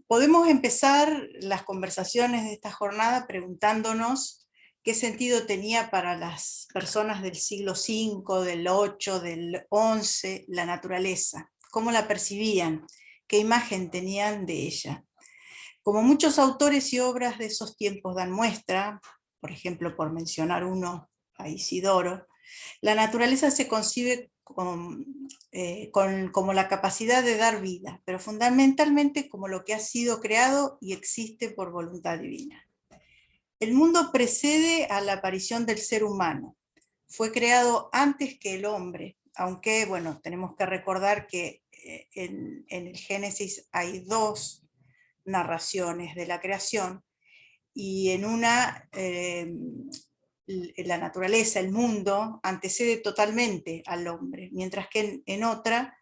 Podemos empezar las conversaciones de esta jornada preguntándonos qué sentido tenía para las personas del siglo V, del VIII, del XI, la naturaleza, cómo la percibían, qué imagen tenían de ella. Como muchos autores y obras de esos tiempos dan muestra, por ejemplo, por mencionar uno, a Isidoro, la naturaleza se concibe como la capacidad de dar vida, pero fundamentalmente como lo que ha sido creado y existe por voluntad divina. El mundo precede a la aparición del ser humano, fue creado antes que el hombre, aunque, bueno, tenemos que recordar que en el Génesis hay dos narraciones de la creación, y en una la naturaleza, el mundo, antecede totalmente al hombre, mientras que en otra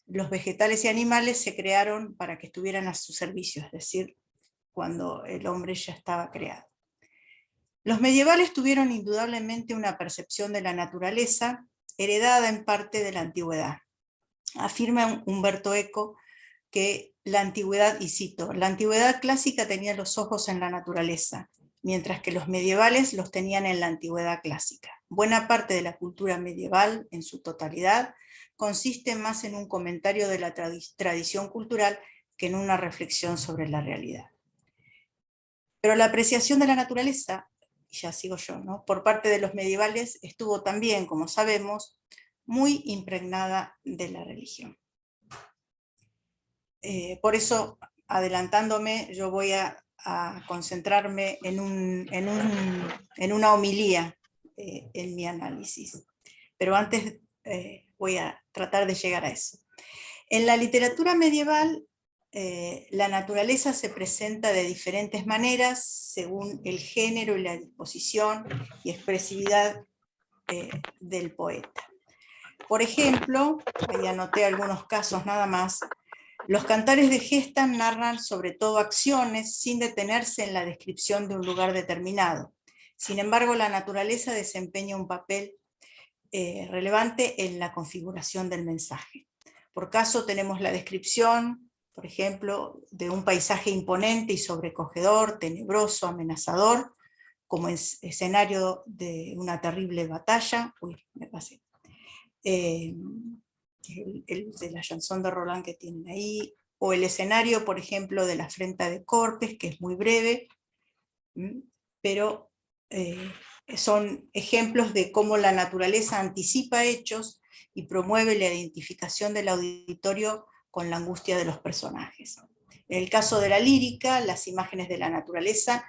los vegetales y animales se crearon para que estuvieran a su servicio, es decir, cuando el hombre ya estaba creado. Los medievales tuvieron indudablemente una percepción de la naturaleza heredada en parte de la antigüedad. Afirma Umberto Eco que la antigüedad, y cito, la antigüedad clásica tenía los ojos en la naturaleza, mientras que los medievales los tenían en la antigüedad clásica. Buena parte de la cultura medieval, en su totalidad, consiste más en un comentario de la tradición cultural que en una reflexión sobre la realidad. Pero la apreciación de la naturaleza, y ya sigo yo, ¿no?, por parte de los medievales estuvo también, como sabemos, muy impregnada de la religión. Por eso, adelantándome, yo voy a concentrarme en una homilía en mi análisis. Pero antes voy a tratar de llegar a eso. En la literatura medieval, la naturaleza se presenta de diferentes maneras según el género y la disposición y expresividad del poeta. Por ejemplo, ahí anoté algunos casos nada más. Los cantares de gesta narran sobre todo acciones sin detenerse en la descripción de un lugar determinado. Sin embargo, la naturaleza desempeña un papel relevante en la configuración del mensaje. Por caso tenemos la descripción, por ejemplo, de un paisaje imponente y sobrecogedor, tenebroso, amenazador, como escenario de una terrible batalla. Uy, me pasé. El de la chanson de Roland que tienen ahí, o el escenario, por ejemplo, de la afrenta de Corpes, que es muy breve, pero son ejemplos de cómo la naturaleza anticipa hechos y promueve la identificación del auditorio con la angustia de los personajes. En el caso de la lírica, las imágenes de la naturaleza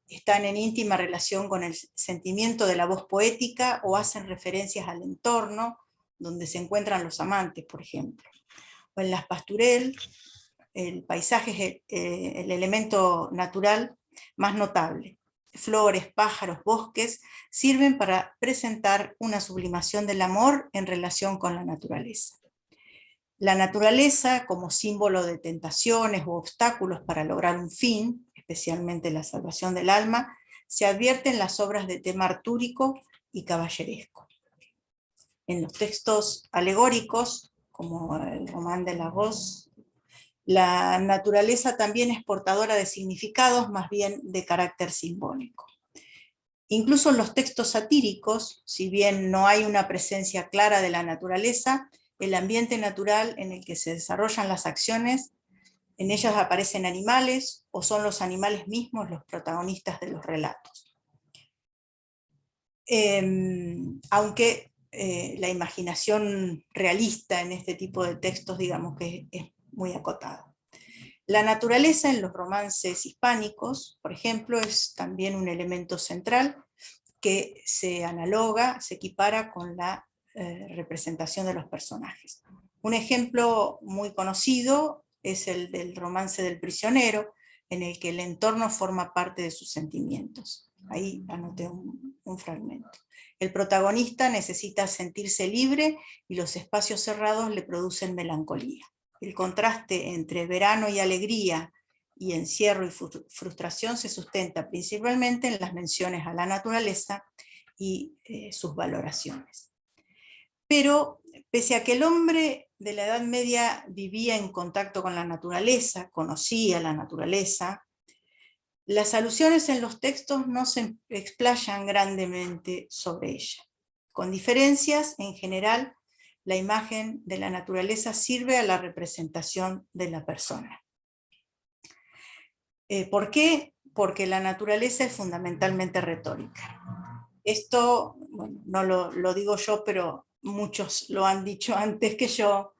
están en íntima relación con el sentimiento de la voz poética o hacen referencias al entorno donde se encuentran los amantes, por ejemplo. O en las pastorelles, el paisaje es el elemento natural más notable. Flores, pájaros, bosques sirven para presentar una sublimación del amor en relación con la naturaleza. La naturaleza, como símbolo de tentaciones u obstáculos para lograr un fin, especialmente la salvación del alma, se advierte en las obras de tema artúrico y caballeresco. En los textos alegóricos, como el Román de la Rose, la naturaleza también es portadora de significados más bien de carácter simbólico. Incluso en los textos satíricos, si bien no hay una presencia clara de la naturaleza, el ambiente natural en el que se desarrollan las acciones, en ellas aparecen animales o son los animales mismos los protagonistas de los relatos. Aunque la imaginación realista en este tipo de textos, digamos que es muy acotada. La naturaleza en los romances hispánicos, por ejemplo, es también un elemento central que se analoga, se equipara con la representación de los personajes. Un ejemplo muy conocido es el del romance del prisionero, en el que el entorno forma parte de sus sentimientos. Ahí anoté un fragmento. El protagonista necesita sentirse libre y los espacios cerrados le producen melancolía. El contraste entre verano y alegría y encierro y frustración se sustenta principalmente en las menciones a la naturaleza y sus valoraciones. Pero pese a que el hombre de la Edad Media vivía en contacto con la naturaleza, conocía la naturaleza, las alusiones en los textos no se explayan grandemente sobre ella. Con diferencias, en general, la imagen de la naturaleza sirve a la representación de la persona. ¿Por qué? Porque la naturaleza es fundamentalmente retórica. Esto, bueno, no lo digo yo, pero muchos lo han dicho antes que yo,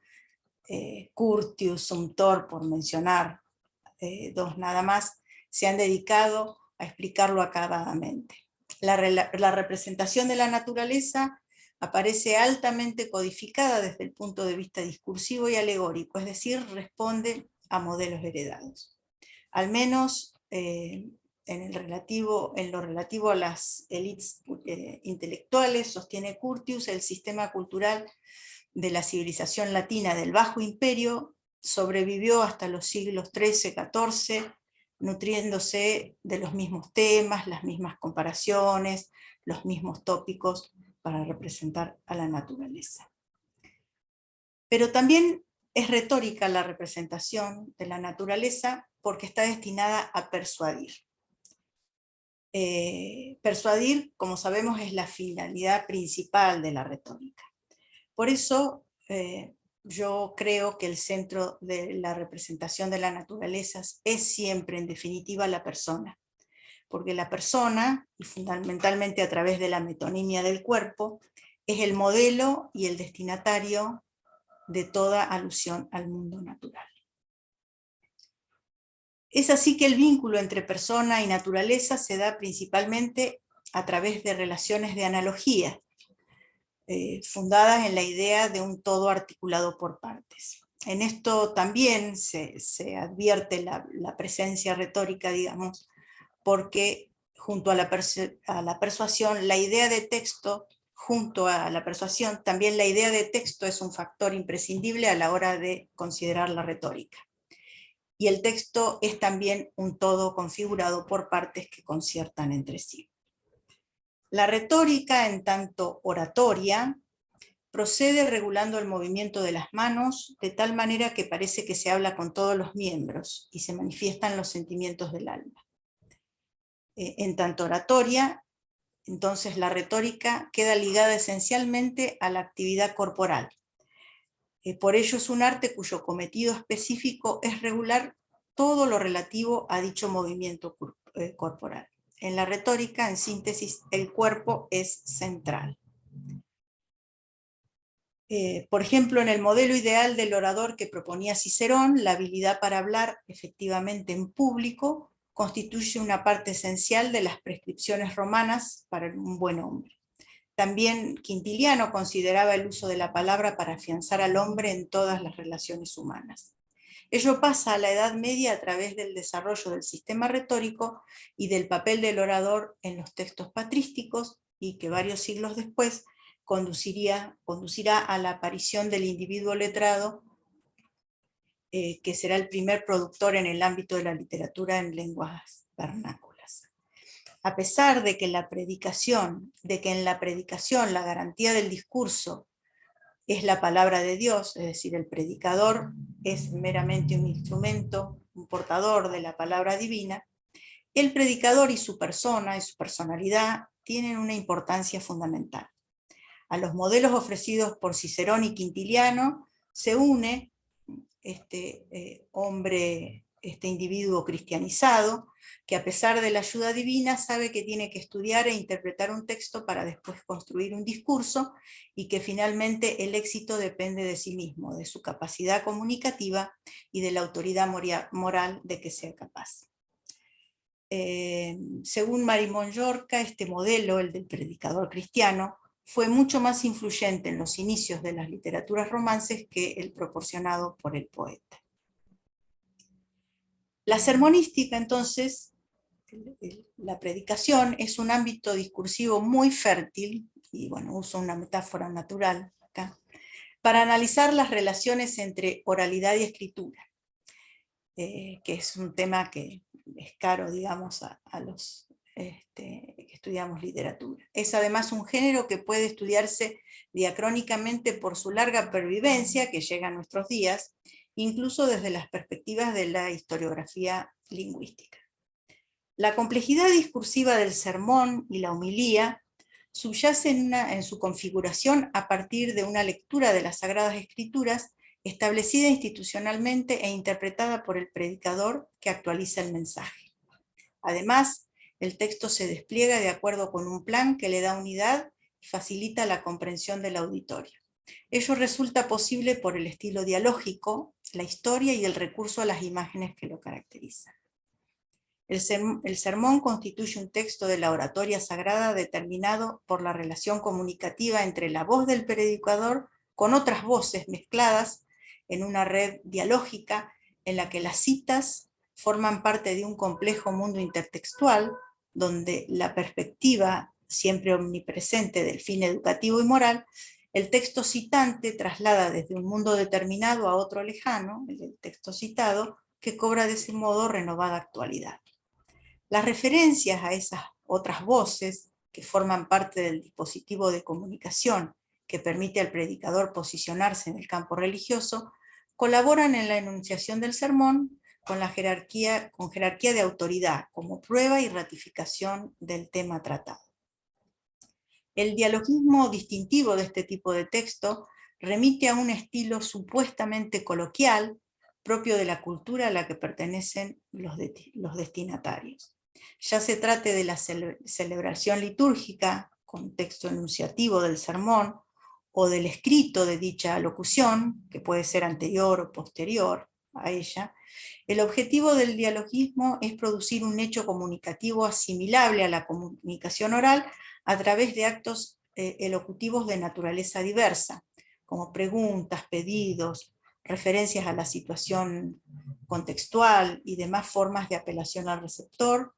Curtius, Sumtor, por mencionar dos nada más, se han dedicado a explicarlo acabadamente. La representación de la naturaleza aparece altamente codificada desde el punto de vista discursivo y alegórico, es decir, responde a modelos heredados. Al menos en lo relativo a las élites intelectuales, sostiene Curtius, el sistema cultural de la civilización latina del Bajo Imperio sobrevivió hasta los siglos XIII, XIV, nutriéndose de los mismos temas, las mismas comparaciones, los mismos tópicos para representar a la naturaleza. Pero también es retórica la representación de la naturaleza porque está destinada a persuadir. Persuadir, como sabemos, es la finalidad principal de la retórica. Por eso yo creo que el centro de la representación de la naturaleza es siempre, en definitiva, la persona. Porque la persona, y fundamentalmente a través de la metonimia del cuerpo, es el modelo y el destinatario de toda alusión al mundo natural. Es así que el vínculo entre persona y naturaleza se da principalmente a través de relaciones de analogía, fundadas en la idea de un todo articulado por partes. En esto también se advierte la presencia retórica, digamos, porque junto a la persuasión, la idea de texto, junto a la persuasión, también la idea de texto es un factor imprescindible a la hora de considerar la retórica. Y el texto es también un todo configurado por partes que conciertan entre sí. La retórica, en tanto oratoria, procede regulando el movimiento de las manos de tal manera que parece que se habla con todos los miembros y se manifiestan los sentimientos del alma. En tanto oratoria, entonces la retórica queda ligada esencialmente a la actividad corporal. Por ello es un arte cuyo cometido específico es regular todo lo relativo a dicho movimiento corporal. En la retórica, en síntesis, el cuerpo es central. Por ejemplo, en el modelo ideal del orador que proponía Cicerón, la habilidad para hablar efectivamente en público constituye una parte esencial de las prescripciones romanas para un buen hombre. También Quintiliano consideraba el uso de la palabra para afianzar al hombre en todas las relaciones humanas. Ello pasa a la Edad Media a través del desarrollo del sistema retórico y del papel del orador en los textos patrísticos, y que varios siglos después conducirá a la aparición del individuo letrado, que será el primer productor en el ámbito de la literatura en lenguas vernáculas. A pesar de que en la predicación la garantía del discurso es la palabra de Dios, es decir, el predicador es meramente un instrumento, un portador de la palabra divina, el predicador y su persona y su personalidad tienen una importancia fundamental. A los modelos ofrecidos por Cicerón y Quintiliano se une este individuo cristianizado, que a pesar de la ayuda divina sabe que tiene que estudiar e interpretar un texto para después construir un discurso, y que finalmente el éxito depende de sí mismo, de su capacidad comunicativa y de la autoridad moral de que sea capaz. Según Marimón Llorca, este modelo, el del predicador cristiano, fue mucho más influyente en los inicios de las literaturas romances que el proporcionado por el poeta. La sermonística, entonces, la predicación, es un ámbito discursivo muy fértil, y bueno, uso una metáfora natural acá, para analizar las relaciones entre oralidad y escritura, que es un tema que es caro, digamos, a los que estudiamos literatura. Es además un género que puede estudiarse diacrónicamente por su larga pervivencia, que llega a nuestros días, incluso desde las perspectivas de la historiografía lingüística. La complejidad discursiva del sermón y la homilía subyace en su configuración a partir de una lectura de las Sagradas Escrituras establecida institucionalmente e interpretada por el predicador que actualiza el mensaje. Además, el texto se despliega de acuerdo con un plan que le da unidad y facilita la comprensión del auditorio. Ello resulta posible por el estilo dialógico, la historia y el recurso a las imágenes que lo caracterizan. El sermón constituye un texto de la oratoria sagrada determinado por la relación comunicativa entre la voz del predicador con otras voces mezcladas en una red dialógica en la que las citas forman parte de un complejo mundo intertextual donde la perspectiva siempre omnipresente del fin educativo y moral, el texto citante traslada desde un mundo determinado a otro lejano, el del texto citado, que cobra de ese modo renovada actualidad. Las referencias a esas otras voces que forman parte del dispositivo de comunicación que permite al predicador posicionarse en el campo religioso, colaboran en la enunciación del sermón con jerarquía de autoridad, como prueba y ratificación del tema tratado. El dialogismo distintivo de este tipo de texto remite a un estilo supuestamente coloquial, propio de la cultura a la que pertenecen los destinatarios. Ya se trate de la celebración litúrgica, con texto enunciativo del sermón, o del escrito de dicha locución, que puede ser anterior o posterior a ella, el objetivo del dialogismo es producir un hecho comunicativo asimilable a la comunicación oral a través de actos elocutivos de naturaleza diversa, como preguntas, pedidos, referencias a la situación contextual y demás formas de apelación al receptor,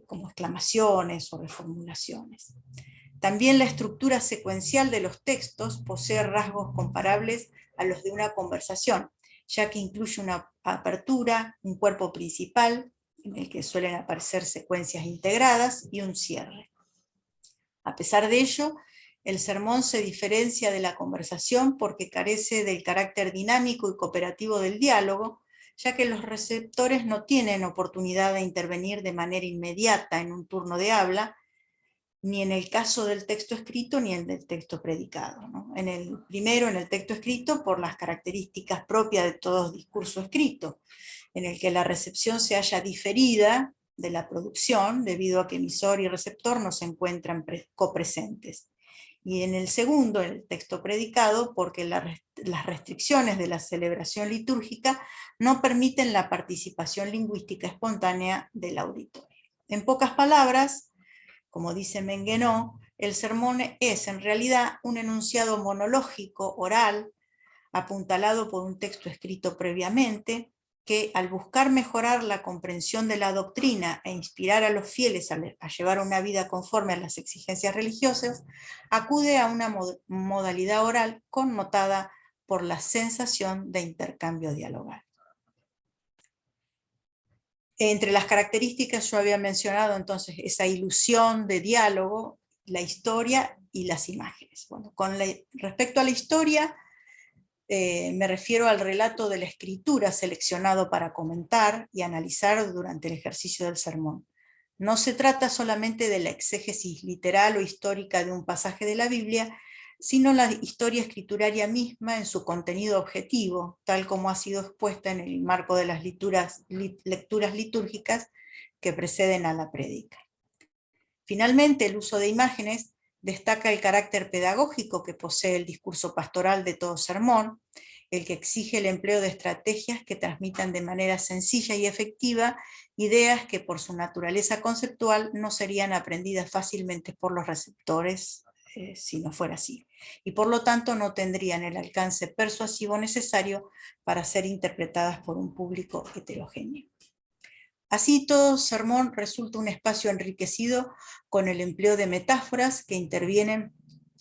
como exclamaciones o reformulaciones. También la estructura secuencial de los textos posee rasgos comparables a los de una conversación, ya que incluye una apertura, un cuerpo principal, en el que suelen aparecer secuencias integradas, y un cierre. A pesar de ello, el sermón se diferencia de la conversación porque carece del carácter dinámico y cooperativo del diálogo, ya que los receptores no tienen oportunidad de intervenir de manera inmediata en un turno de habla, ni en el caso del texto escrito ni en el del texto predicado, ¿no? En el primero, en el texto escrito, por las características propias de todo discurso escrito, en el que la recepción se halla diferida de la producción, debido a que emisor y receptor no se encuentran copresentes. Y en el segundo, en el texto predicado, porque las restricciones de la celebración litúrgica no permiten la participación lingüística espontánea del auditorio. En pocas palabras, como dice Menguenó, el sermón es en realidad un enunciado monológico, oral, apuntalado por un texto escrito previamente, que al buscar mejorar la comprensión de la doctrina e inspirar a los fieles a llevar una vida conforme a las exigencias religiosas, acude a una modalidad oral connotada por la sensación de intercambio dialogal. Entre las características yo había mencionado entonces esa ilusión de diálogo, la historia y las imágenes. Bueno, respecto a la historia, me refiero al relato de la escritura seleccionado para comentar y analizar durante el ejercicio del sermón. No se trata solamente de la exégesis literal o histórica de un pasaje de la Biblia, sino la historia escrituraria misma en su contenido objetivo, tal como ha sido expuesta en el marco de las lecturas litúrgicas que preceden a la prédica. Finalmente, el uso de imágenes destaca el carácter pedagógico que posee el discurso pastoral de todo sermón, el que exige el empleo de estrategias que transmitan de manera sencilla y efectiva ideas que por su naturaleza conceptual no serían aprendidas fácilmente por los receptores si no fuera así, y por lo tanto no tendrían el alcance persuasivo necesario para ser interpretadas por un público heterogéneo. Así, todo sermón resulta un espacio enriquecido con el empleo de metáforas que intervienen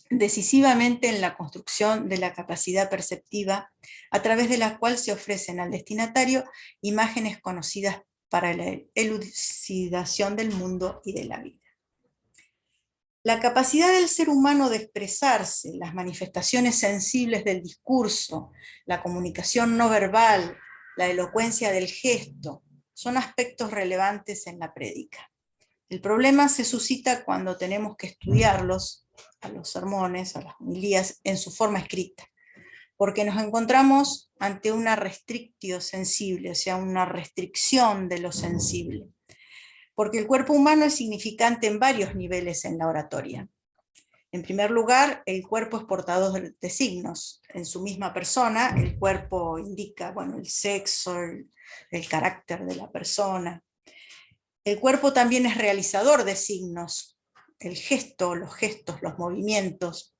decisivamente en la construcción de la capacidad perceptiva, a través de la cual se ofrecen al destinatario imágenes conocidas para la elucidación del mundo y de la vida. La capacidad del ser humano de expresarse, las manifestaciones sensibles del discurso, la comunicación no verbal, la elocuencia del gesto, son aspectos relevantes en la prédica. El problema se suscita cuando tenemos que estudiarlos, a los sermones, a las homilías, en su forma escrita, porque nos encontramos ante una restrictio sensible, o sea, una restricción de lo sensible, porque el cuerpo humano es significante en varios niveles en la oratoria. En primer lugar, el cuerpo es portador de signos. En su misma persona, el cuerpo indica, bueno, el sexo, el carácter de la persona. El cuerpo también es realizador de signos. El gesto, los gestos, los movimientos,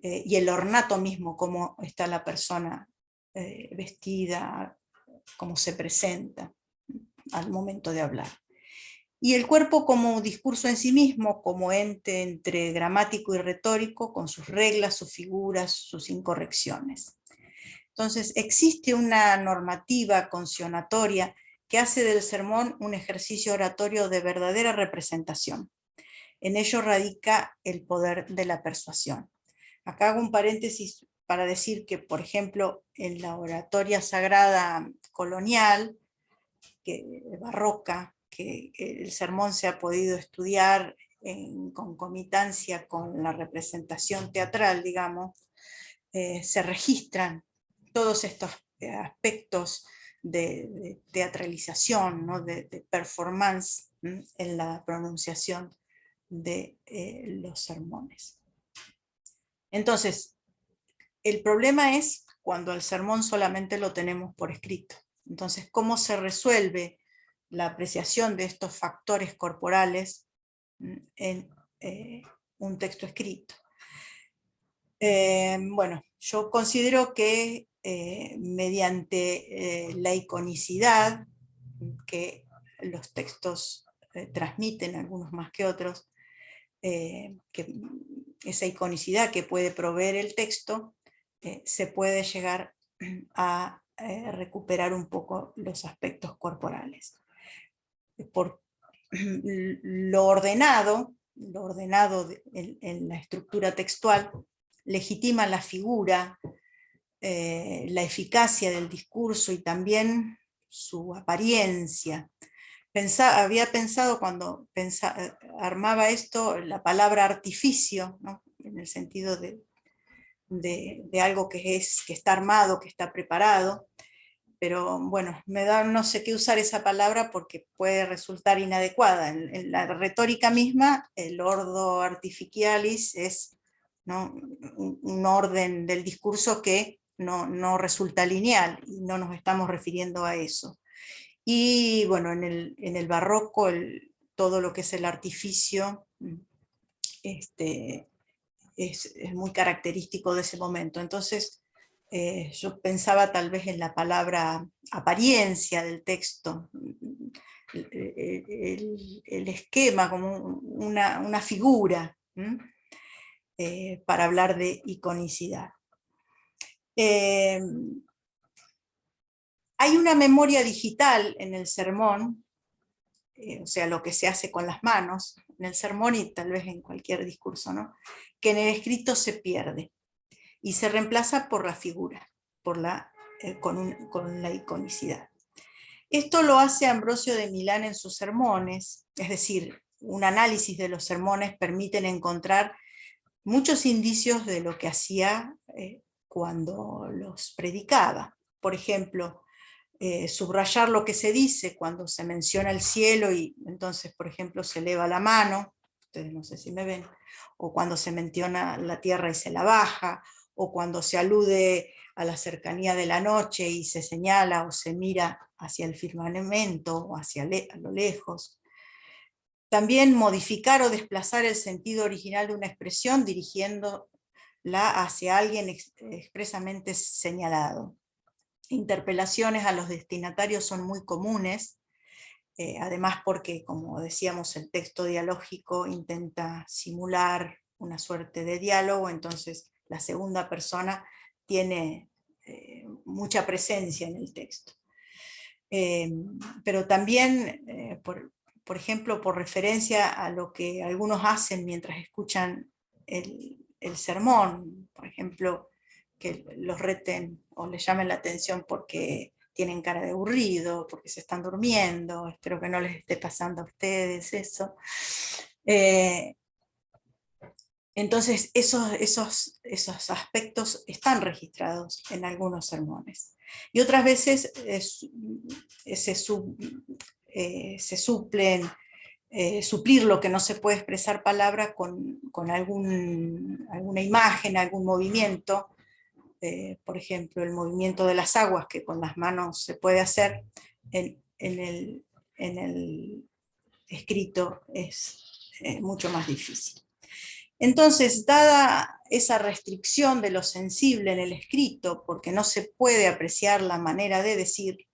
y el ornato mismo, cómo está la persona vestida, cómo se presenta al momento de hablar. Y el cuerpo como discurso en sí mismo, como ente entre gramático y retórico, con sus reglas, sus figuras, sus incorrecciones. Entonces, existe una normativa concionatoria que hace del sermón un ejercicio oratorio de verdadera representación. En ello radica el poder de la persuasión. Acá hago un paréntesis para decir que, por ejemplo, en la oratoria sagrada colonial, barroca, que el sermón se ha podido estudiar en concomitancia con la representación teatral, digamos, se registran todos estos aspectos de teatralización, ¿no? de performance en la pronunciación de los sermones. Entonces, el problema es cuando el sermón solamente lo tenemos por escrito. Entonces, ¿cómo se resuelve la apreciación de estos factores corporales en un texto escrito? Bueno, yo considero que mediante la iconicidad que los textos transmiten, algunos más que otros, que esa iconicidad que puede proveer el texto, se puede llegar a recuperar un poco los aspectos corporales. Por lo ordenado en la estructura textual, legitima la figura, la eficacia del discurso y también su apariencia. Había pensado cuando armaba esto la palabra artificio, ¿no? En el sentido de algo que está armado, que está preparado, pero bueno, no sé qué usar esa palabra porque puede resultar inadecuada. En la retórica misma, el ordo artificialis es, ¿no?, un orden del discurso que no resulta lineal, y no nos estamos refiriendo a eso. Y bueno, en el barroco, todo lo que es el artificio es muy característico de ese momento. Entonces, yo pensaba tal vez en la palabra apariencia del texto, el esquema como una figura, para hablar de iconicidad. Hay una memoria digital en el sermón, o sea, lo que se hace con las manos, en el sermón y tal vez en cualquier discurso, ¿no?, que en el escrito se pierde y se reemplaza por la figura, con la iconicidad. Esto lo hace Ambrosio de Milán en sus sermones, es decir, un análisis de los sermones permiten encontrar muchos indicios de lo que hacía cuando los predicaba. Por ejemplo, subrayar lo que se dice cuando se menciona el cielo y entonces, por ejemplo, se eleva la mano, ustedes no sé si me ven, o cuando se menciona la tierra y se la baja, o cuando se alude a la cercanía de la noche y se señala o se mira hacia el firmamento o a lo lejos. También modificar o desplazar el sentido original de una expresión dirigiéndola hacia alguien expresamente señalado. Interpelaciones a los destinatarios son muy comunes, además porque, como decíamos, el texto dialógico intenta simular una suerte de diálogo, entonces la segunda persona tiene mucha presencia en el texto. Pero también, por ejemplo, por referencia a lo que algunos hacen mientras escuchan el sermón, por ejemplo, que los reten o les llamen la atención porque tienen cara de aburrido, porque se están durmiendo, espero que no les esté pasando a ustedes eso. Entonces esos aspectos están registrados en algunos sermones. Y otras veces se suplen, suplir lo que no se puede expresar palabra con alguna imagen, algún movimiento. Por ejemplo, el movimiento de las aguas, que con las manos se puede hacer, en el escrito es mucho más difícil. Entonces, dada esa restricción de lo sensible en el escrito, porque no se puede apreciar la manera de decir,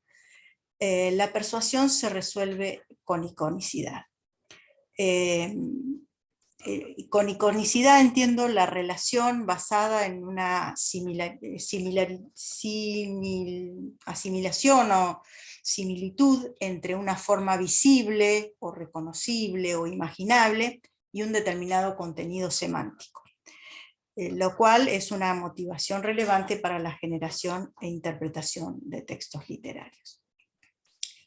la persuasión se resuelve con iconicidad. Con iconicidad entiendo la relación basada en una asimilación o similitud entre una forma visible o reconocible o imaginable y un determinado contenido semántico, lo cual es una motivación relevante para la generación e interpretación de textos literarios.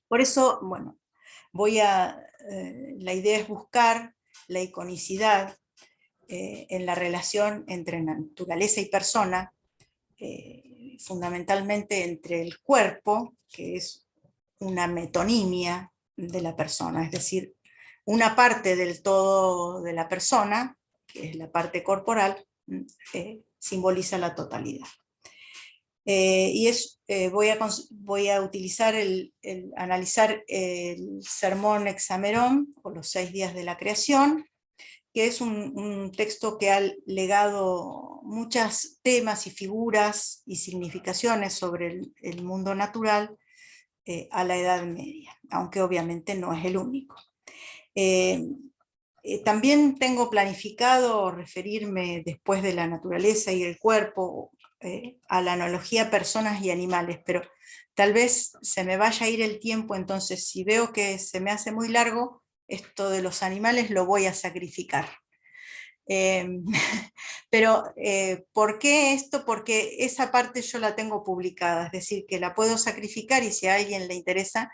Por eso, bueno, la idea es buscar la iconicidad en la relación entre naturaleza y persona, fundamentalmente entre el cuerpo, que es una metonimia de la persona, es decir, una parte del todo de la persona, que es la parte corporal, simboliza la totalidad. Voy a utilizar analizar el sermón Hexamerón, o los 6 días de la creación, que es un texto que ha legado muchos temas y figuras y significaciones sobre el mundo natural a la Edad Media, aunque obviamente no es el único. También tengo planificado referirme, después de la naturaleza y el cuerpo, a la analogía personas y animales, pero tal vez se me vaya a ir el tiempo, entonces si veo que se me hace muy largo, esto de los animales lo voy a sacrificar. Pero ¿por qué esto? Porque esa parte yo la tengo publicada, es decir, que la puedo sacrificar y si a alguien le interesa,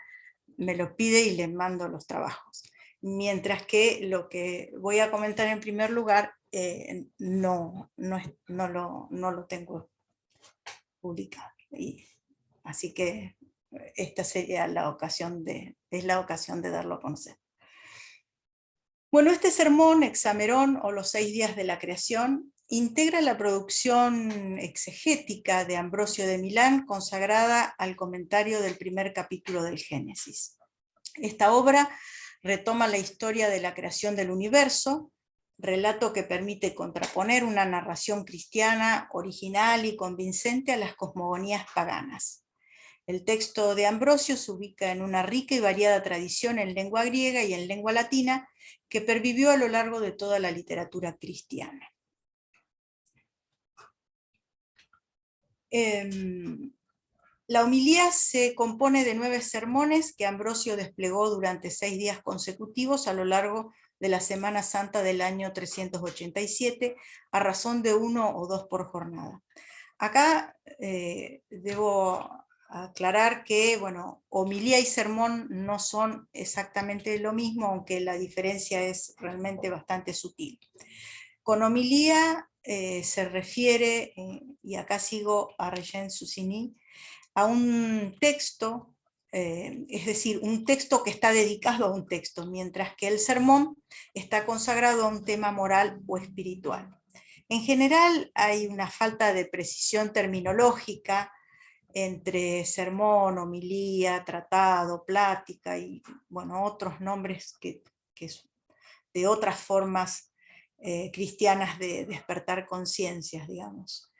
me lo pide y le mando los trabajos. Mientras que lo que voy a comentar en primer lugar no lo tengo publicado. Así que esta sería la ocasión es la ocasión de darlo a conocer. Bueno, este sermón, Hexamerón o los 6 días de la creación, integra la producción exegética de Ambrosio de Milán, consagrada al comentario del primer capítulo del Génesis. Esta obra retoma la historia de la creación del universo, relato que permite contraponer una narración cristiana original y convincente a las cosmogonías paganas. El texto de Ambrosio se ubica en una rica y variada tradición en lengua griega y en lengua latina que pervivió a lo largo de toda la literatura cristiana. La homilía se compone de 9 sermones que Ambrosio desplegó durante 6 días consecutivos a lo largo de la Semana Santa del año 387, a razón de 1 o 2 por jornada. Acá debo aclarar que, bueno, homilía y sermón no son exactamente lo mismo, aunque la diferencia es realmente bastante sutil. Con homilía se refiere, y acá sigo a Regent Susini, a un texto, es decir, un texto que está dedicado a un texto, mientras que el sermón está consagrado a un tema moral o espiritual. En general hay una falta de precisión terminológica entre sermón, homilía, tratado, plática y bueno, otros nombres que de otras formas cristianas de despertar conciencias, digamos.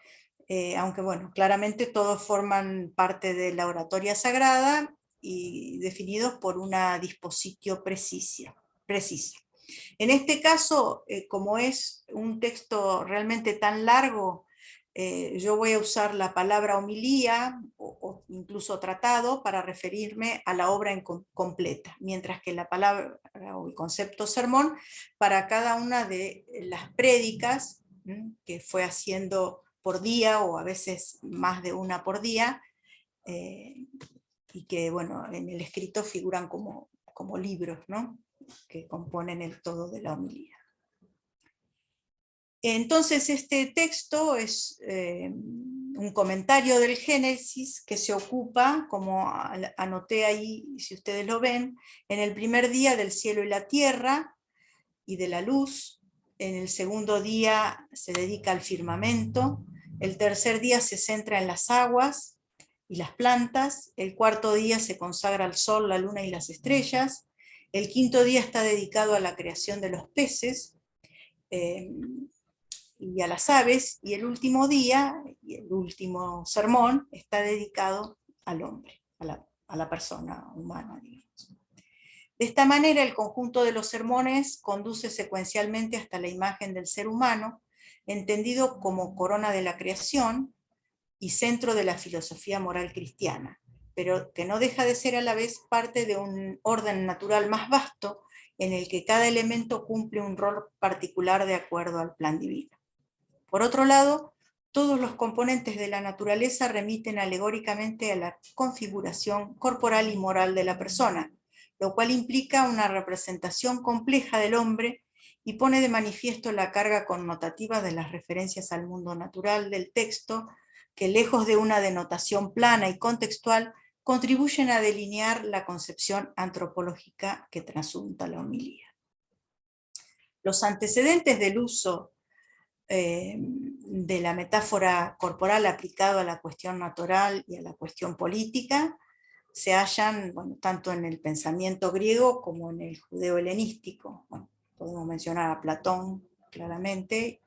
Aunque bueno, claramente todos forman parte de la oratoria sagrada y definidos por una dispositio precisa. En este caso, como es un texto realmente tan largo, yo voy a usar la palabra homilía o incluso tratado para referirme a la obra completa, mientras que la palabra o el concepto sermón para cada una de las prédicas que fue haciendo por día o a veces más de una por día, y que bueno, en el escrito figuran como libros, ¿no?, que componen el todo de la homilía. Entonces este texto es un comentario del Génesis que se ocupa, como anoté ahí, si ustedes lo ven, en el primer día del cielo y la tierra y de la luz. En el segundo día se dedica al firmamento. El tercer día se centra en las aguas y las plantas. El cuarto día se consagra al sol, la luna y las estrellas. El quinto día está dedicado a la creación de los peces y a las aves, y el último día, y el último sermón, está dedicado al hombre, a la persona humana, digamos. De esta manera, el conjunto de los sermones conduce secuencialmente hasta la imagen del ser humano, entendido como corona de la creación y centro de la filosofía moral cristiana, pero que no deja de ser a la vez parte de un orden natural más vasto, en el que cada elemento cumple un rol particular de acuerdo al plan divino. Por otro lado, todos los componentes de la naturaleza remiten alegóricamente a la configuración corporal y moral de la persona, lo cual implica una representación compleja del hombre y pone de manifiesto la carga connotativa de las referencias al mundo natural del texto, que lejos de una denotación plana y contextual, contribuyen a delinear la concepción antropológica que trasunta la homilía. Los antecedentes del uso de la metáfora corporal aplicado a la cuestión natural y a la cuestión política se hallan, bueno, tanto en el pensamiento griego como en el judeo helenístico. Bueno, podemos mencionar a Platón claramente,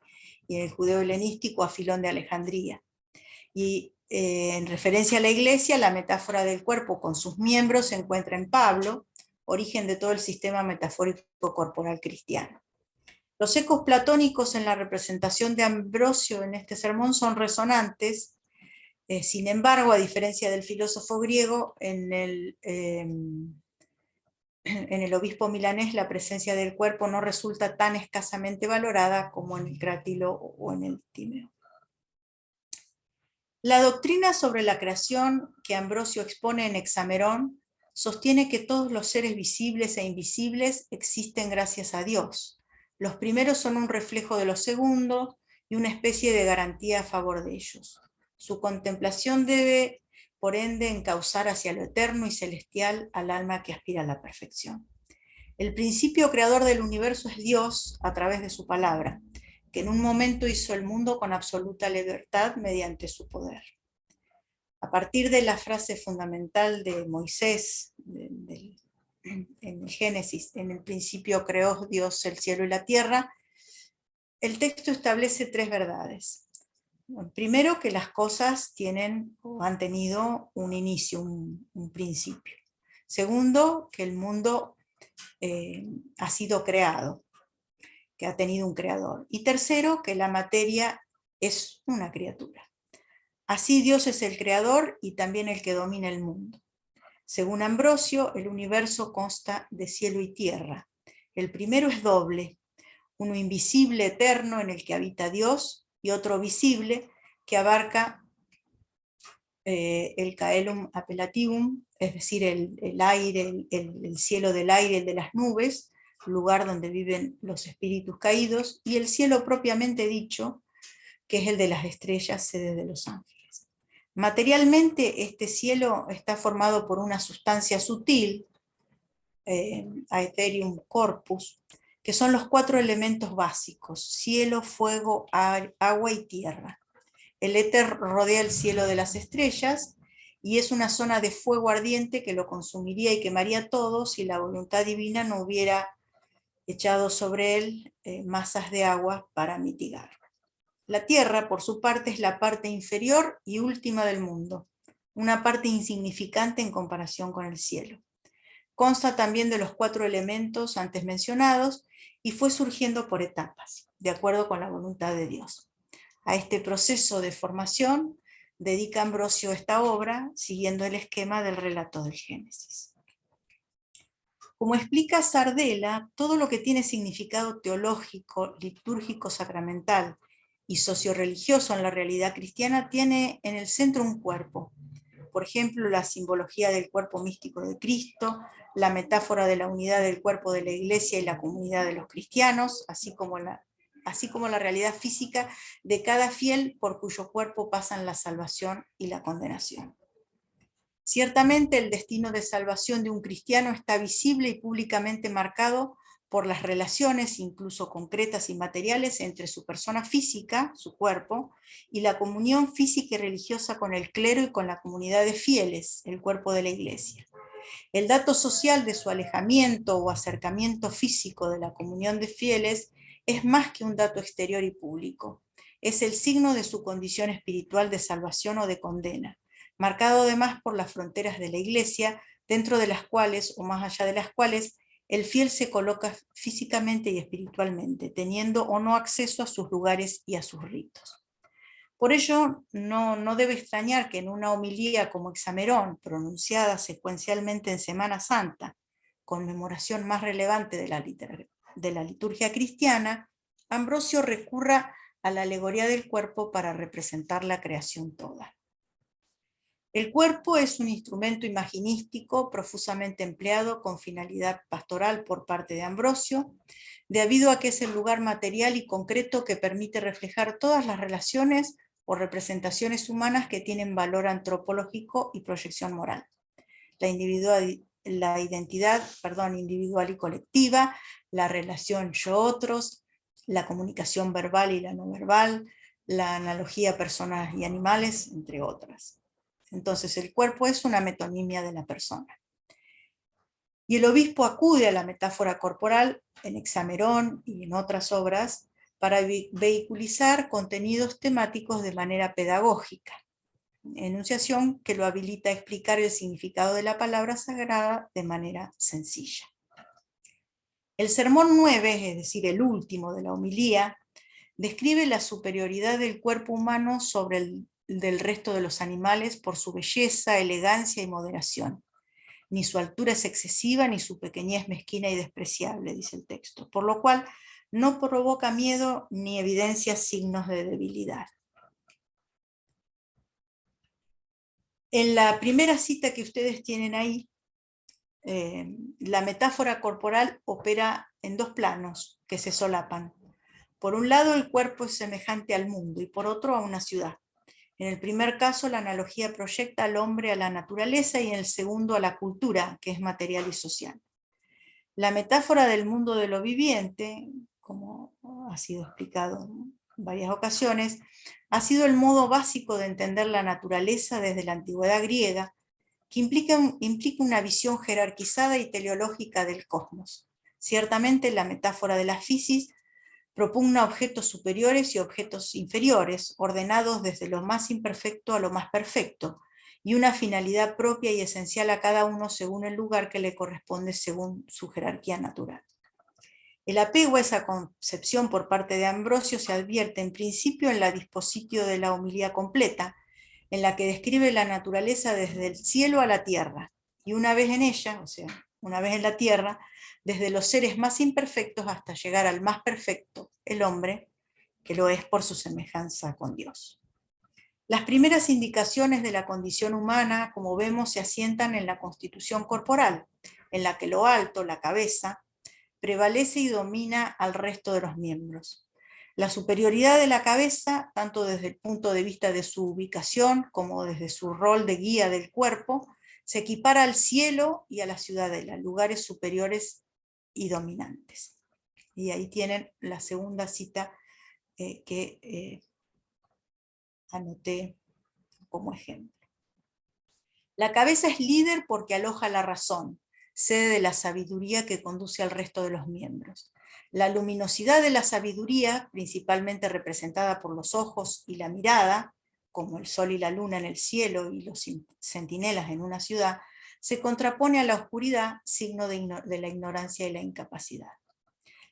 y en el judeo helenístico a Filón de Alejandría. Y en referencia a la Iglesia, la metáfora del cuerpo con sus miembros se encuentra en Pablo, origen de todo el sistema metafórico corporal cristiano. Los ecos platónicos en la representación de Ambrosio en este sermón son resonantes. Sin embargo, a diferencia del filósofo griego, en el obispo milanés la presencia del cuerpo no resulta tan escasamente valorada como en el Cratilo o en el Timeo. La doctrina sobre la creación que Ambrosio expone en Hexamerón sostiene que todos los seres visibles e invisibles existen gracias a Dios. Los primeros son un reflejo de los segundos y una especie de garantía a favor de ellos. Su contemplación debe, por ende, encauzar hacia lo eterno y celestial al alma que aspira a la perfección. El principio creador del universo es Dios a través de su palabra, que en un momento hizo el mundo con absoluta libertad mediante su poder. A partir de la frase fundamental de Moisés, en el Génesis, en el principio creó Dios el cielo y la tierra, el texto establece tres verdades. Primero, que las cosas tienen o han tenido un inicio, un principio. Segundo, que el mundo ha sido creado, que ha tenido un creador. Y tercero, que la materia es una criatura. Así Dios es el creador y también el que domina el mundo. Según Ambrosio, el universo consta de cielo y tierra. El primero es doble, uno invisible, eterno, en el que habita Dios, y otro visible, que abarca el caelum appellativum, es decir, el aire, el cielo del aire, el de las nubes, lugar donde viven los espíritus caídos, y el cielo propiamente dicho, que es el de las estrellas, sede de los ángeles. Materialmente, este cielo está formado por una sustancia sutil, aetherium corpus, que son los cuatro elementos básicos: cielo, fuego, agua y tierra. El éter rodea el cielo de las estrellas y es una zona de fuego ardiente que lo consumiría y quemaría todo si la voluntad divina no hubiera echado sobre él masas de agua para mitigarlo. La tierra, por su parte, es la parte inferior y última del mundo, una parte insignificante en comparación con el cielo. Consta también de los cuatro elementos antes mencionados y fue surgiendo por etapas, de acuerdo con la voluntad de Dios. A este proceso de formación dedica Ambrosio esta obra, siguiendo el esquema del relato del Génesis. Como explica Sardela, todo lo que tiene significado teológico, litúrgico, sacramental y socio-religioso en la realidad cristiana tiene en el centro un cuerpo. Por ejemplo, la simbología del cuerpo místico de Cristo, la metáfora de la unidad del cuerpo de la Iglesia y la comunidad de los cristianos, así como la realidad física de cada fiel por cuyo cuerpo pasan la salvación y la condenación. Ciertamente el destino de salvación de un cristiano está visible y públicamente marcado por las relaciones, incluso concretas y materiales, entre su persona física, su cuerpo, y la comunión física y religiosa con el clero y con la comunidad de fieles, el cuerpo de la Iglesia. El dato social de su alejamiento o acercamiento físico de la comunión de fieles es más que un dato exterior y público. Es el signo de su condición espiritual de salvación o de condena, marcado además por las fronteras de la Iglesia, dentro de las cuales, o más allá de las cuales, el fiel se coloca físicamente y espiritualmente, teniendo o no acceso a sus lugares y a sus ritos. Por ello, no debe extrañar que en una homilía como Hexamerón, pronunciada secuencialmente en Semana Santa, conmemoración más relevante de la liturgia cristiana, Ambrosio recurra a la alegoría del cuerpo para representar la creación toda. El cuerpo es un instrumento imaginístico profusamente empleado con finalidad pastoral por parte de Ambrosio, debido a que es el lugar material y concreto que permite reflejar todas las relaciones o representaciones humanas que tienen valor antropológico y proyección moral. La identidad individual y colectiva, la relación yo-otros, la comunicación verbal y la no verbal, la analogía personas y animales, entre otras. Entonces el cuerpo es una metonimia de la persona. Y el obispo acude a la metáfora corporal en Hexamerón y en otras obras para vehiculizar contenidos temáticos de manera pedagógica, enunciación que lo habilita a explicar el significado de la palabra sagrada de manera sencilla. El sermón 9, es decir, el último de la homilía, describe la superioridad del cuerpo humano sobre el del resto de los animales por su belleza, elegancia y moderación. Ni su altura es excesiva, ni su pequeñez mezquina y despreciable, dice el texto, por lo cual no provoca miedo ni evidencia signos de debilidad. En la primera cita que ustedes tienen ahí, la metáfora corporal opera en dos planos que se solapan. Por un lado, el cuerpo es semejante al mundo y por otro a una ciudad. En el primer caso, la analogía proyecta al hombre a la naturaleza y en el segundo a la cultura, que es material y social. La metáfora del mundo de lo viviente, como ha sido explicado en varias ocasiones, ha sido el modo básico de entender la naturaleza desde la antigüedad griega, que implica una visión jerarquizada y teleológica del cosmos. Ciertamente la metáfora de la fisis propugna objetos superiores y objetos inferiores, ordenados desde lo más imperfecto a lo más perfecto, y una finalidad propia y esencial a cada uno según el lugar que le corresponde según su jerarquía natural. El apego a esa concepción por parte de Ambrosio se advierte en principio en la dispositio de la homilía completa, en la que describe la naturaleza desde el cielo a la tierra, y una vez en ella, o sea, una vez en la tierra, desde los seres más imperfectos hasta llegar al más perfecto, el hombre, que lo es por su semejanza con Dios. Las primeras indicaciones de la condición humana, como vemos, se asientan en la constitución corporal, en la que lo alto, la cabeza, prevalece y domina al resto de los miembros. La superioridad de la cabeza, tanto desde el punto de vista de su ubicación como desde su rol de guía del cuerpo, se equipara al cielo y a la ciudadela, lugares superiores y dominantes. Y ahí tienen la segunda cita que anoté como ejemplo. La cabeza es líder porque aloja la razón, sede de la sabiduría que conduce al resto de los miembros. La luminosidad de la sabiduría, principalmente representada por los ojos y la mirada, como el sol y la luna en el cielo y los centinelas en una ciudad, se contrapone a la oscuridad, signo de la ignorancia y la incapacidad.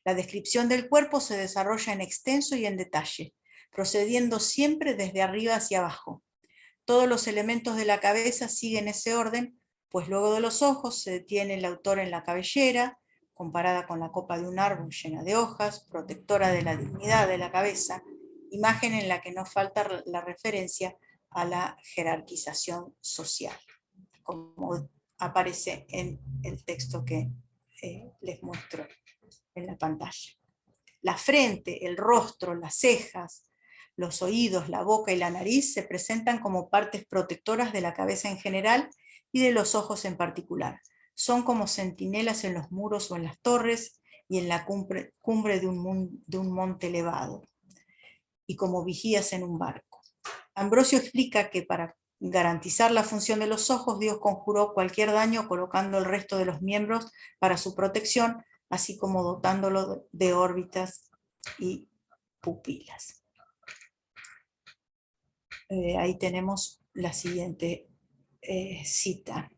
La descripción del cuerpo se desarrolla en extenso y en detalle, procediendo siempre desde arriba hacia abajo. Todos los elementos de la cabeza siguen ese orden, pues luego de los ojos se detiene el autor en la cabellera, comparada con la copa de un árbol llena de hojas, protectora de la dignidad de la cabeza, imagen en la que no falta la referencia a la jerarquización social, como aparece en el texto que les muestro en la pantalla. La frente, el rostro, las cejas, los oídos, la boca y la nariz se presentan como partes protectoras de la cabeza en general y de los ojos en particular. Son como centinelas en los muros o en las torres y en la cumbre de un monte elevado, y como vigías en un barco. Ambrosio explica que para garantizar la función de los ojos, Dios conjuró cualquier daño colocando el resto de los miembros para su protección, así como dotándolo de órbitas y pupilas. Ahí tenemos la siguiente cita.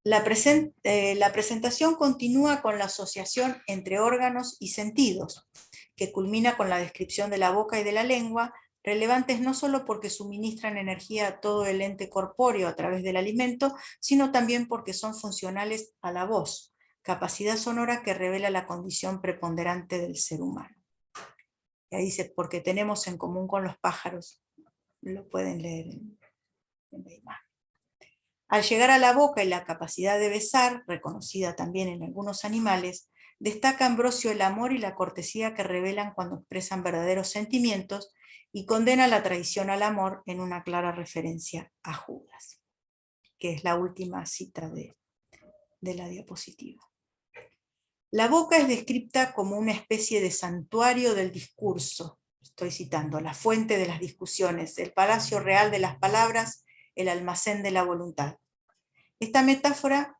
La presentación continúa con la asociación entre órganos y sentidos, que culmina con la descripción de la boca y de la lengua, relevantes no solo porque suministran energía a todo el ente corpóreo a través del alimento, sino también porque son funcionales a la voz, capacidad sonora que revela la condición preponderante del ser humano. Y ahí dice, porque tenemos en común con los pájaros, lo pueden leer en la imagen. Al llegar a la boca y la capacidad de besar, reconocida también en algunos animales, destaca Ambrosio el amor y la cortesía que revelan cuando expresan verdaderos sentimientos, y condena la traición al amor en una clara referencia a Judas, que es la última cita de la diapositiva. La boca es descrita como una especie de santuario del discurso, estoy citando, la fuente de las discusiones, el palacio real de las palabras, el almacén de la voluntad. Esta metáfora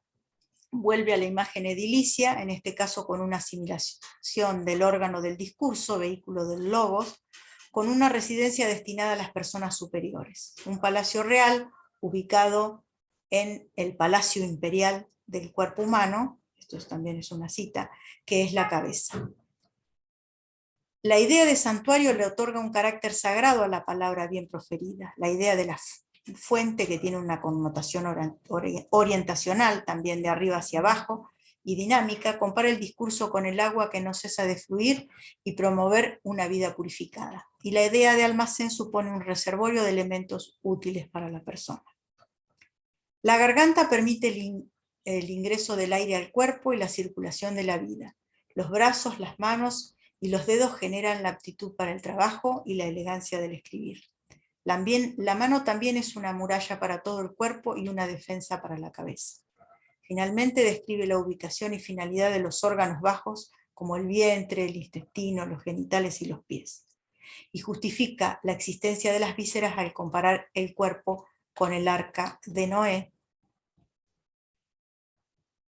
vuelve a la imagen edilicia, en este caso con una asimilación del órgano del discurso, vehículo del logos, con una residencia destinada a las personas superiores. Un palacio real ubicado en el palacio imperial del cuerpo humano, esto también es una cita, que es la cabeza. La idea de santuario le otorga un carácter sagrado a la palabra bien proferida. La idea de la fuente, que tiene una connotación orientacional, también de arriba hacia abajo, y dinámica, compara el discurso con el agua que no cesa de fluir y promover una vida purificada. Y la idea de almacén supone un reservorio de elementos útiles para la persona. La garganta permite el ingreso del aire al cuerpo y la circulación de la vida. Los brazos, las manos y los dedos generan la aptitud para el trabajo y la elegancia del escribir. La mano también es una muralla para todo el cuerpo y una defensa para la cabeza. Finalmente describe la ubicación y finalidad de los órganos bajos, como el vientre, el intestino, los genitales y los pies. Y justifica la existencia de las vísceras al comparar el cuerpo con el arca de Noé,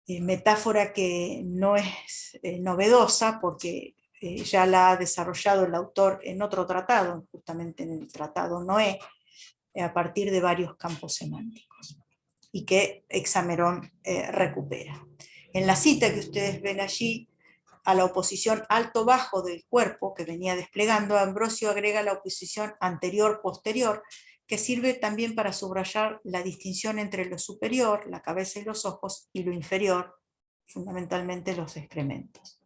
metáfora que no es novedosa porque ya la ha desarrollado el autor en otro tratado, justamente en el tratado Noé, a partir de varios campos semánticos, y que Hexamerón recupera. En la cita que ustedes ven allí, a la oposición alto-bajo del cuerpo que venía desplegando, Ambrosio agrega la oposición anterior-posterior, que sirve también para subrayar la distinción entre lo superior, la cabeza y los ojos, y lo inferior, fundamentalmente los excrementos.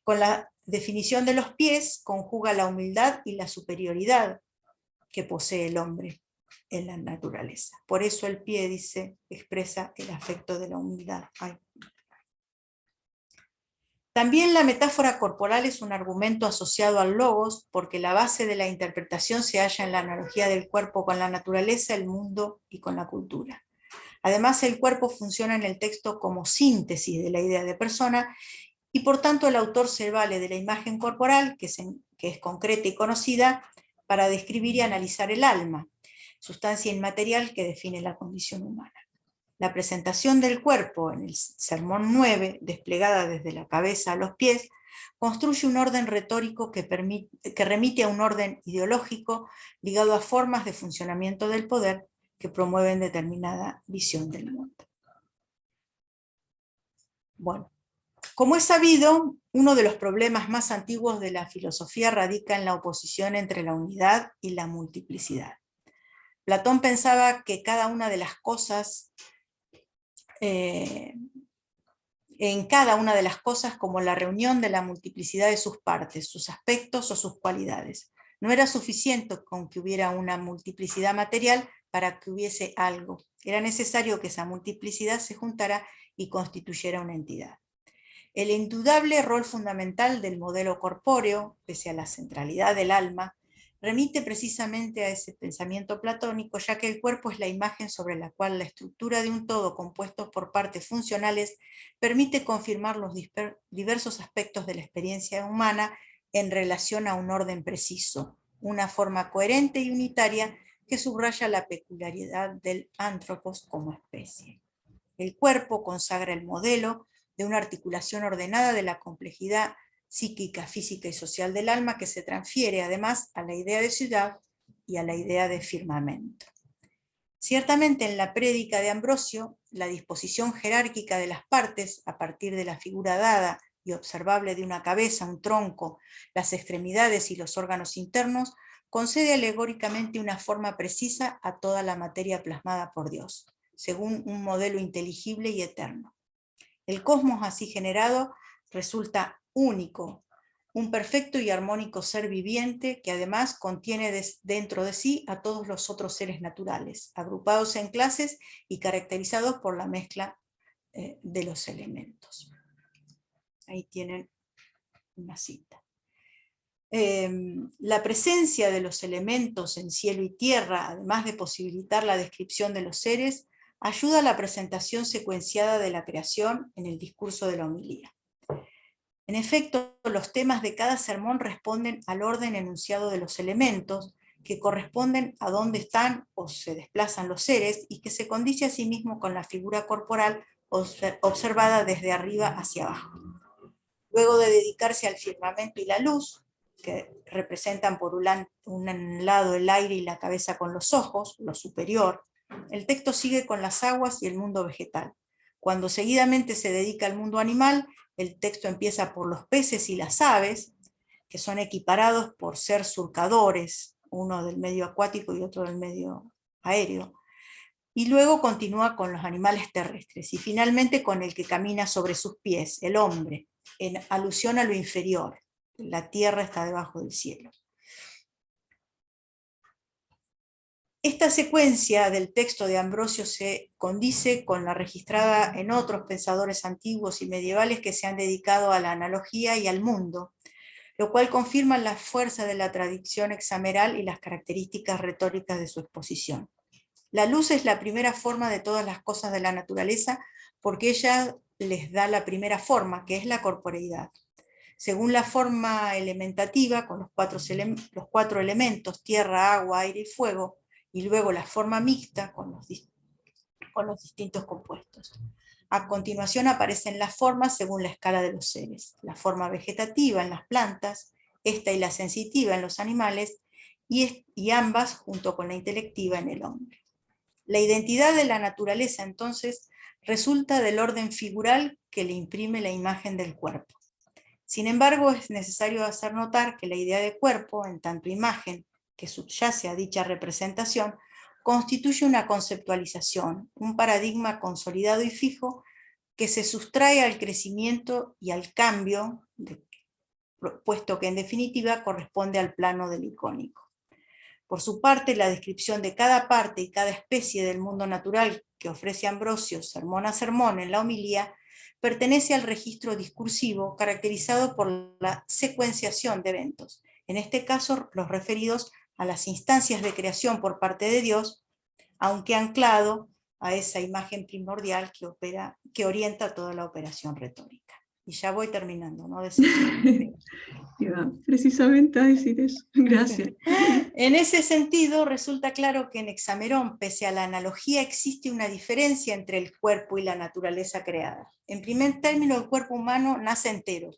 Con la definición de los pies conjuga la humildad y la superioridad que posee el hombre en la naturaleza. Por eso el pie, dice, expresa el afecto de la humildad. También la metáfora corporal es un argumento asociado al logos, porque la base de la interpretación se halla en la analogía del cuerpo con la naturaleza, el mundo y con la cultura. Además, el cuerpo funciona en el texto como síntesis de la idea de persona, y por tanto el autor se vale de la imagen corporal, que es concreta y conocida, para describir y analizar el alma, sustancia inmaterial que define la condición humana. La presentación del cuerpo en el Sermón 9, desplegada desde la cabeza a los pies, construye un orden retórico que remite a un orden ideológico ligado a formas de funcionamiento del poder que promueven determinada visión del mundo. Bueno, Como es sabido, uno de los problemas más antiguos de la filosofía radica en la oposición entre la unidad y la multiplicidad. Platón pensaba que cada una de las cosas, en cada una de las cosas como la reunión de la multiplicidad de sus partes, sus aspectos o sus cualidades. No era suficiente con que hubiera una multiplicidad material para que hubiese algo. Era necesario que esa multiplicidad se juntara y constituyera una entidad. El indudable rol fundamental del modelo corpóreo, pese a la centralidad del alma, remite precisamente a ese pensamiento platónico, ya que el cuerpo es la imagen sobre la cual la estructura de un todo compuesto por partes funcionales permite confirmar los diversos aspectos de la experiencia humana en relación a un orden preciso, una forma coherente y unitaria que subraya la peculiaridad del antropos como especie. El cuerpo consagra el modelo de una articulación ordenada de la complejidad psíquica, física y social del alma, que se transfiere además a la idea de ciudad y a la idea de firmamento. Ciertamente en la prédica de Ambrosio, la disposición jerárquica de las partes, a partir de la figura dada y observable de una cabeza, un tronco, las extremidades y los órganos internos, concede alegóricamente una forma precisa a toda la materia plasmada por Dios, según un modelo inteligible y eterno. El cosmos así generado resulta único, un perfecto y armónico ser viviente que además contiene dentro de sí a todos los otros seres naturales, agrupados en clases y caracterizados por la mezcla de los elementos. Ahí tienen una cita. La presencia de los elementos en cielo y tierra, además de posibilitar la descripción de los seres, ayuda a la presentación secuenciada de la creación en el discurso de la homilía. En efecto, los temas de cada sermón responden al orden enunciado de los elementos, que corresponden a dónde están o se desplazan los seres, y que se condice a sí mismo con la figura corporal observada desde arriba hacia abajo. Luego de dedicarse al firmamento y la luz, que representan por un lado el aire y la cabeza con los ojos, lo superior, el texto sigue con las aguas y el mundo vegetal. Cuando seguidamente se dedica al mundo animal, el texto empieza por los peces y las aves, que son equiparados por ser surcadores, uno del medio acuático y otro del medio aéreo, y luego continúa con los animales terrestres, y finalmente con el que camina sobre sus pies, el hombre, en alusión a lo inferior. La tierra está debajo del cielo. Esta secuencia del texto de Ambrosio se condice con la registrada en otros pensadores antiguos y medievales que se han dedicado a la analogía y al mundo, lo cual confirma la fuerza de la tradición hexameral y las características retóricas de su exposición. La luz es la primera forma de todas las cosas de la naturaleza porque ella les da la primera forma, que es la corporeidad. Según la forma elementativa, con los cuatro elementos, tierra, agua, aire y fuego, y luego la forma mixta con los distintos compuestos. A continuación aparecen las formas según la escala de los seres. La forma vegetativa en las plantas, esta y la sensitiva en los animales, y ambas junto con la intelectiva en el hombre. La identidad de la naturaleza, entonces, resulta del orden figural que le imprime la imagen del cuerpo. Sin embargo, es necesario hacer notar que la idea de cuerpo, en tanto imagen que subyace a dicha representación, constituye una conceptualización, un paradigma consolidado y fijo que se sustrae al crecimiento y al cambio, puesto que en definitiva corresponde al plano del icónico. Por su parte, la descripción de cada parte y cada especie del mundo natural que ofrece Ambrosio sermón a sermón en la homilía pertenece al registro discursivo caracterizado por la secuenciación de eventos, en este caso los referidos a las instancias de creación por parte de Dios, aunque anclado a esa imagen primordial que orienta toda la operación retórica. Y ya voy terminando, ¿no? Iba precisamente a decir eso. Gracias. En ese sentido, resulta claro que en Hexamerón, pese a la analogía, existe una diferencia entre el cuerpo y la naturaleza creada. En primer término, el cuerpo humano nace entero,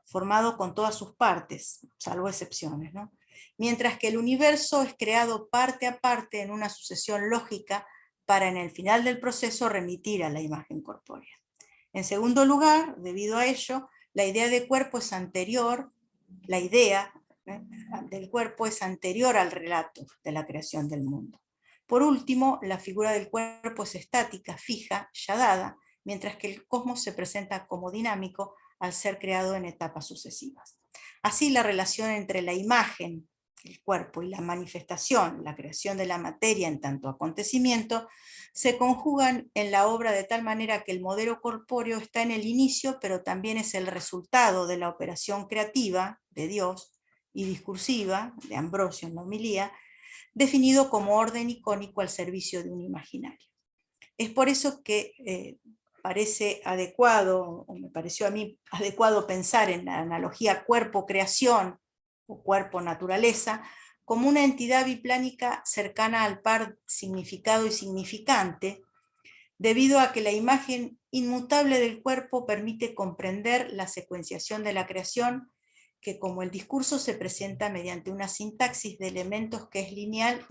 formado con todas sus partes, salvo excepciones, ¿no? Mientras que el universo es creado parte a parte en una sucesión lógica para en el final del proceso remitir a la imagen corpórea. En segundo lugar, debido a ello, la idea de cuerpo es anterior, la idea del cuerpo es anterior al relato de la creación del mundo. Por último, la figura del cuerpo es estática, fija, ya dada, mientras que el cosmos se presenta como dinámico al ser creado en etapas sucesivas. Así, la relación entre la imagen, el cuerpo, y la manifestación, la creación de la materia en tanto acontecimiento, se conjugan en la obra de tal manera que el modelo corpóreo está en el inicio, pero también es el resultado de la operación creativa de Dios y discursiva de Ambrosio en la homilía, definido como orden icónico al servicio de un imaginario. Es por eso que parece adecuado, o me pareció a mí adecuado pensar en la analogía cuerpo-creación o cuerpo-naturaleza como una entidad biplánica cercana al par significado y significante, debido a que la imagen inmutable del cuerpo permite comprender la secuenciación de la creación, que como el discurso se presenta mediante una sintaxis de elementos que es lineal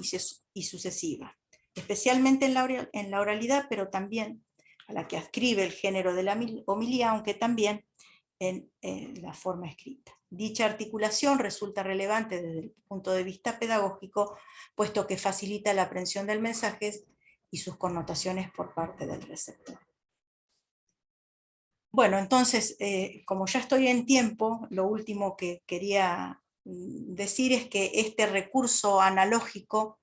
y sucesiva, especialmente en la oralidad, pero también a la que adscribe el género de la homilía, aunque también en la forma escrita. Dicha articulación resulta relevante desde el punto de vista pedagógico, puesto que facilita la aprehensión del mensaje y sus connotaciones por parte del receptor. Bueno, entonces, como ya estoy en tiempo, lo último que quería decir es que este recurso analógico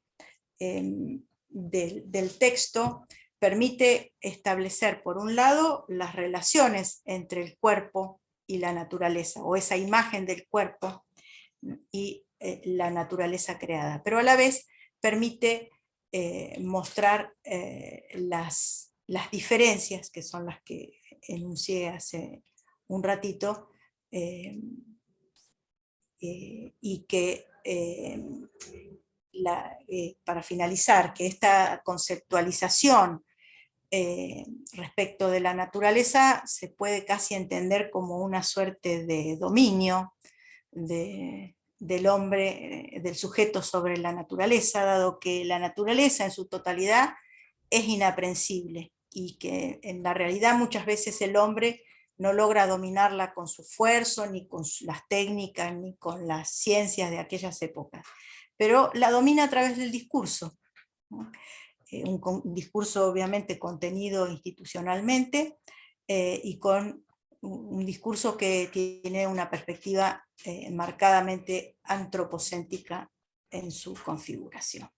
del texto permite establecer, por un lado, las relaciones entre el cuerpo y la naturaleza, o esa imagen del cuerpo y la naturaleza creada, pero a la vez permite mostrar las diferencias, que son las que enuncié hace un ratito, y que para finalizar, que esta conceptualización respecto de la naturaleza se puede casi entender como una suerte de dominio del hombre, del sujeto sobre la naturaleza, dado que la naturaleza en su totalidad es inaprehensible y que en la realidad muchas veces el hombre no logra dominarla con su esfuerzo, ni con las técnicas, ni con las ciencias de aquellas épocas, pero la domina a través del discurso, ¿no? Un discurso obviamente contenido institucionalmente y con un discurso que tiene una perspectiva marcadamente antropocéntrica en su configuración.